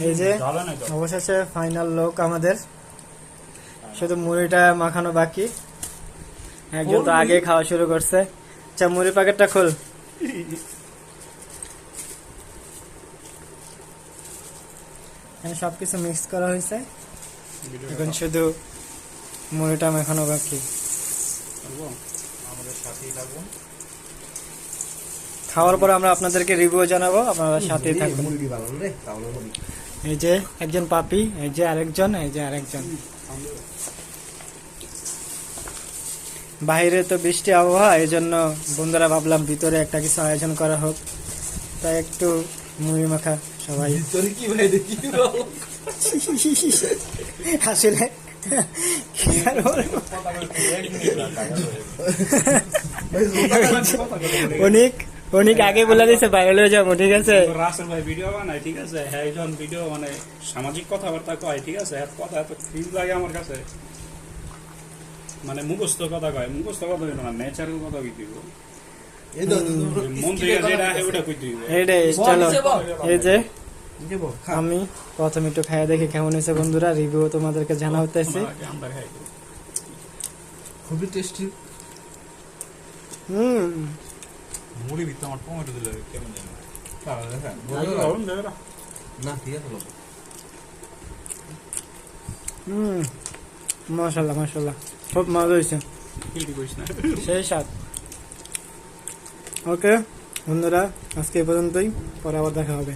এই যে অবশেষে ফাইনাল লুক আমাদের, শুধু মুড়িটা মাখানো বাকি। একজন তো আগে খাওয়া শুরু করছে। আচ্ছা, মুড়ি প্যাকেটটা খোল। এখানে সবকিছু মিক্স করা হয়েছে, এখন শুধু মুড়িটা মাখানো বাকি। খাওয়ার পর আমরা আপনাদেরকে রিভিউ জানাবো, আপনারা সাথেই থাকবেন। এই যে একজন পাপি, এই যে আরেকজন, এই যে আরেকজন। বাইরে তো বৃষ্টি আবহাওয়া, এই জন্য বন্ধুরা ভাবলাম ভিতরে একটা কিছু আয়োজন করা হোক, তাই একটু মুড়ি মাখা সবাই। আসলে অনেক অনেক আগে বলে দিয়েছে বাইরে লয়ে যাবো, ঠিক আছে। রাসেল ভাই ভিডিও বানায়, ঠিক আছে, হ্যাঁ একজন ভিডিও মানে সামাজিক কথাবার্তা কয়, ঠিক আছে, এর কথা এত ফিল লাগে আমার কাছে, মানে মুখস্থ কথা কয়, মুখস্থ কথা কইতো না, ন্যাচারাল কথা কইতে দিব, মন থেকে যেটা আসে ওটা কইতে দিব। এইটাই চলো। এই যে আমি প্রথম একটু খাইয়া দেখি কেমন হয়েছে বন্ধুরা, রিভিউ তোমাদেরকে জানা হতেছে। খুবই টেস্টি। মুড়ি ভিতরে আমার টমেটো দিলে কেমন জানো না, ঠিক আছে। মাশাআল্লাহ মাশাআল্লাহ, খুব মজা হয়েছে, সেই স্বাদ। ওকে বন্ধুরা, আজকে এই পর্যন্তই, পরে আবার দেখা হবে।